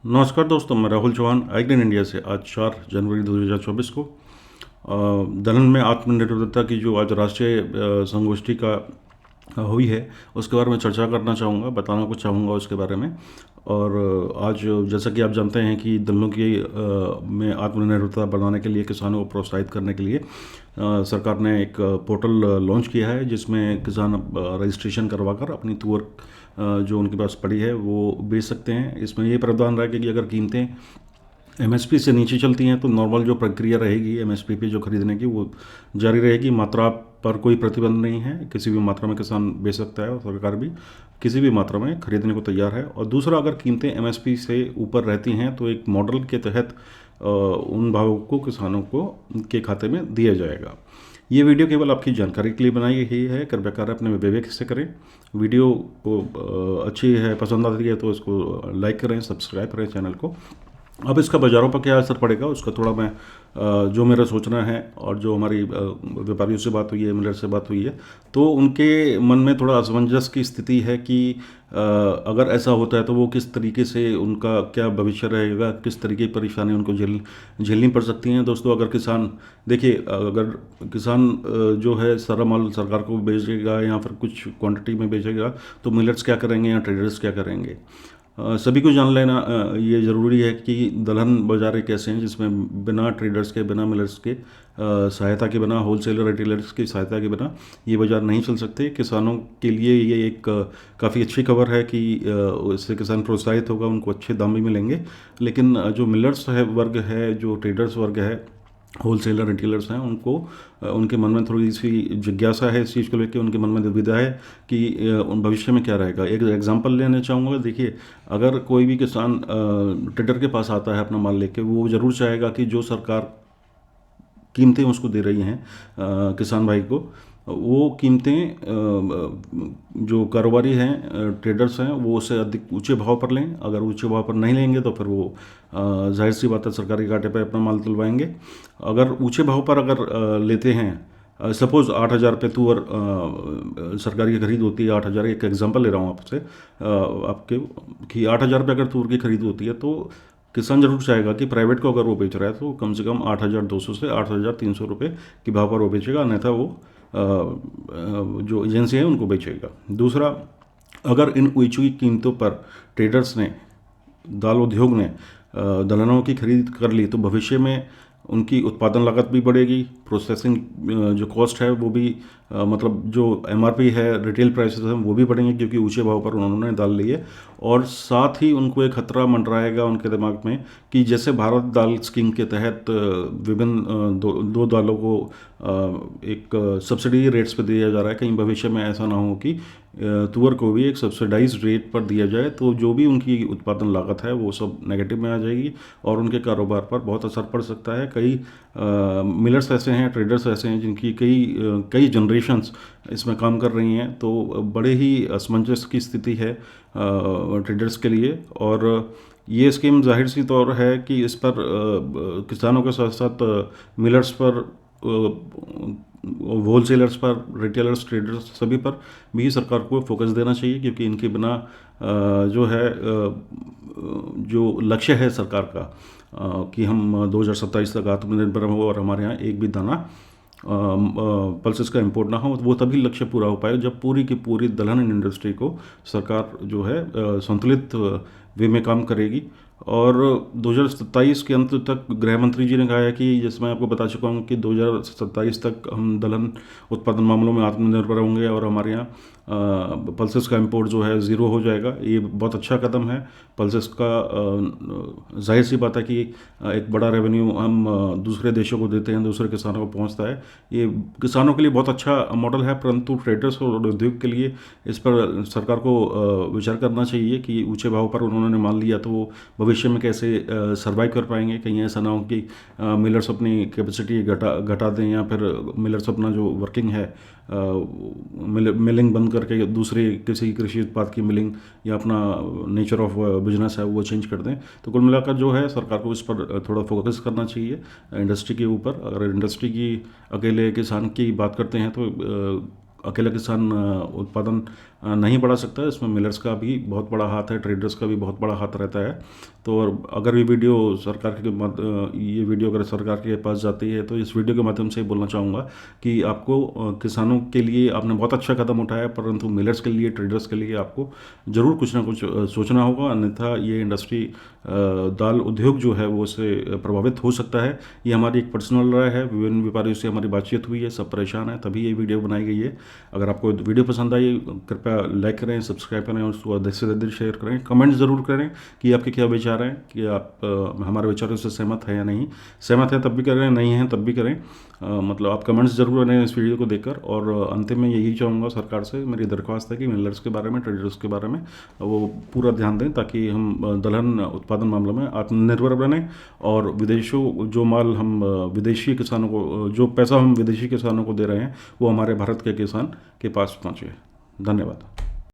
नमस्कार दोस्तों, मैं राहुल चौहान एग्रीन इंडिया से। आज 4 जनवरी 2024 को दलहन में आत्मनिर्भरता की जो आज राष्ट्रीय संगोष्ठी का हुई है, उसके बारे में चर्चा करना चाहूँगा, बताना कुछ चाहूँगा उसके बारे में। और आज जैसा कि आप जानते हैं कि दलहनों की में आत्मनिर्भरता बढ़ाने के लिए, किसानों को प्रोत्साहित करने के लिए सरकार ने एक पोर्टल लॉन्च किया है, जिसमें किसान रजिस्ट्रेशन करवाकर अपनी तुअर जो उनके पास पड़ी है वो बेच सकते हैं। इसमें ये प्रावधान रहेगा कि अगर कीमतें एमएसपी से नीचे चलती हैं तो नॉर्मल जो प्रक्रिया रहेगी एमएसपी पे जो खरीदने की, वो जारी रहेगी। मात्रा पर कोई प्रतिबंध नहीं है, किसी भी मात्रा में किसान बेच सकता है और सरकार भी किसी भी मात्रा में खरीदने को तैयार है। और दूसरा, अगर कीमतें एमएसपी से ऊपर रहती हैं तो एक मॉडल के तहत उन भावों को किसानों को के खाते में दिया जाएगा। ये वीडियो केवल आपकी जानकारी के लिए बनाई गई है, कृपया कर अपने विवेक से करें। वीडियो को अच्छी है, पसंद आती है तो इसको लाइक करें, सब्सक्राइब करें चैनल को। अब इसका बाज़ारों पर क्या असर पड़ेगा उसका थोड़ा मैं जो मेरा सोचना है, और जो हमारी व्यापारियों से बात हुई है, मिलर से बात हुई है, तो उनके मन में थोड़ा असमंजस की स्थिति है कि अगर ऐसा होता है तो वो किस तरीके से, उनका क्या भविष्य रहेगा, किस तरीके की परेशानी उनको झेलनी पड़ सकती हैं। दोस्तों, अगर किसान देखिए, अगर किसान जो है सारा माल सरकार को बेचेगा या फिर कुछ क्वांटिटी में बेचेगा, तो मिलर्स क्या करेंगे या ट्रेडर्स क्या करेंगे। सभी को जान लेना ये ज़रूरी है कि दलहन बाज़ार एक ऐसे हैं जिसमें बिना ट्रेडर्स के, बिना मिलर्स के सहायता के, बिना होलसेलर रिटेलर्स की सहायता के बिना ये बाज़ार नहीं चल सकते। किसानों के लिए ये एक काफ़ी अच्छी खबर है कि इससे किसान प्रोत्साहित होगा, उनको अच्छे दाम भी मिलेंगे। लेकिन जो मिलर्स है वर्ग है, जो ट्रेडर्स वर्ग है, होलसेलर रिटेलर्स हैं, उनको उनके मन में थोड़ी सी जिज्ञासा है इस चीज़ को लेकर, उनके मन में दुविधा है कि उन भविष्य में क्या रहेगा। एक एग्जांपल लेना चाहूँगा। देखिए, अगर कोई भी किसान ट्रेडर के पास आता है अपना माल लेके, वो ज़रूर चाहेगा कि जो सरकार कीमतें उसको दे रही हैं किसान भाई को, वो कीमतें जो कारोबारी हैं, ट्रेडर्स हैं, वो उससे अधिक ऊंचे भाव पर लें। अगर ऊंचे भाव पर नहीं लेंगे तो फिर वो जाहिर सी बात है सरकारी घाटे पर अपना माल तुलवाएंगे। अगर ऊंचे भाव पर अगर लेते हैं, सपोज़ 8,000 रुपये तुअर सरकारी की खरीद होती है, 8,000, एक एग्जांपल ले रहा हूँ आपसे, आपके कि 8,000 रुपये अगर तुअर की खरीद होती है, तो किसान जरूर चाहेगा कि प्राइवेट को अगर वो बेच रहा है तो कम से कम 8,200 से 8,300 रुपये के भाव पर वो बेचेगा, अन्यथा वो जो एजेंसी है उनको बेचेगा। दूसरा, अगर इन ऊंची कीमतों पर ट्रेडर्स ने, दाल उद्योग ने दलहनों की खरीद कर ली, तो भविष्य में उनकी उत्पादन लागत भी बढ़ेगी, प्रोसेसिंग जो कॉस्ट है वो भी मतलब जो एमआरपी है, रिटेल प्राइसेस हैं, वो भी बढ़ेंगे, क्योंकि ऊंचे भाव पर उन्होंने दाल ली है। और साथ ही उनको एक खतरा मंडराएगा उनके दिमाग में कि जैसे भारत दाल स्कीम के तहत विभिन्न दो दालों को एक सब्सिडी रेट्स पर दिया जा रहा है, कहीं भविष्य में ऐसा ना हो कि तुअर को भी एक सब्सिडाइज रेट पर दिया जाए, तो जो भी उनकी उत्पादन लागत है वो सब नेगेटिव में आ जाएगी और उनके कारोबार पर बहुत असर पड़ सकता है। कई मिलर्स ऐसे हैं, ट्रेडर्स ऐसे हैं जिनकी कई जनरेशन्स इसमें काम कर रही हैं, तो बड़े ही असमंजस की स्थिति है ट्रेडर्स के लिए। और ये स्कीम जाहिर सी तौर है कि इस पर किसानों के साथ साथ मिलर्स पर, होलसेलर्स पर, रिटेलर्स, ट्रेडर्स, सभी पर भी सरकार को फोकस देना चाहिए, क्योंकि इनके बिना जो है जो लक्ष्य है सरकार का कि हम 2027 तक आत्मनिर्भर हो और हमारे यहाँ एक भी दाना पल्सेस का इंपोर्ट ना हो, वो तभी लक्ष्य पूरा हो पाएगा जब पूरी की पूरी दलहन इंडस्ट्री को सरकार जो है संतुलित वे में काम करेगी। और 2027 के अंत तक गृह मंत्री जी ने कहा है कि, जैसे मैं आपको बता चुका हूँ कि 2027 तक हम दलहन उत्पादन मामलों में आत्मनिर्भर होंगे और हमारे यहाँ पल्सेस का इंपोर्ट जो है ज़ीरो हो जाएगा। ये बहुत अच्छा कदम है। पल्सेस का जाहिर सी बात है कि एक बड़ा रेवेन्यू हम दूसरे देशों को देते हैं, दूसरे किसानों को पहुंचता है। ये किसानों के लिए बहुत अच्छा मॉडल है, परंतु ट्रेडर्स और उद्योग के लिए इस पर सरकार को विचार करना चाहिए कि ऊंचे भाव पर उन्होंने माल लिया तो वो भविष्य में कैसे सर्वाइव कर पाएंगे। कहीं ऐसा ना हो कि मिलर्स अपनी कैपेसिटी घटा दें, या फिर मिलर्स अपना जो वर्किंग है मिलिंग बंद करके दूसरे किसी कृषि उत्पाद की मिलिंग या अपना नेचर ऑफ बिजनेस है वो चेंज कर दें। तो कुल मिलाकर जो है सरकार को इस पर थोड़ा फोकस करना चाहिए इंडस्ट्री के ऊपर। अगर इंडस्ट्री की अकेले किसान की बात करते हैं तो अकेला किसान उत्पादन नहीं बढ़ा सकता है, इसमें मिलर्स का भी बहुत बड़ा हाथ है, ट्रेडर्स का भी बहुत बड़ा हाथ रहता है। तो और अगर ये वीडियो ये वीडियो अगर सरकार के पास जाती है तो इस वीडियो के माध्यम से बोलना चाहूँगा कि आपको किसानों के लिए आपने बहुत अच्छा कदम उठाया, परंतु मिलर्स के लिए, ट्रेडर्स के लिए आपको ज़रूर कुछ ना कुछ सोचना होगा, अन्यथा ये इंडस्ट्री दाल उद्योग जो है वो उससे प्रभावित हो सकता है। ये हमारी एक पर्सनल राय है, विभिन्न व्यापारियों से हमारी बातचीत हुई है, सब परेशान है, तभी ये वीडियो बनाई गई है। अगर आपको वीडियो पसंद आई कृपया लाइक करें, सब्सक्राइब करें और उसको अधिक से अधिक शेयर करें। कमेंट ज़रूर करें कि आपके क्या विचार हैं, कि आप हमारे विचारों से सहमत हैं या नहीं। सहमत है तब भी करें, नहीं हैं तब भी करें। मतलब आप कमेंट्स ज़रूर करें इस वीडियो को देखकर। और अंतिम में यही चाहूँगा सरकार से, मेरी दरख्वास्त है कि मिलर्स के बारे में, ट्रेडर्स के बारे में वो पूरा ध्यान दें, ताकि हम दलहन उत्पादन मामलों में आत्मनिर्भर बने और विदेशों जो माल हम विदेशी किसानों को, जो पैसा हम विदेशी किसानों को दे रहे हैं, वो हमारे भारत के किसान के पास पहुँचे। धन्यवाद।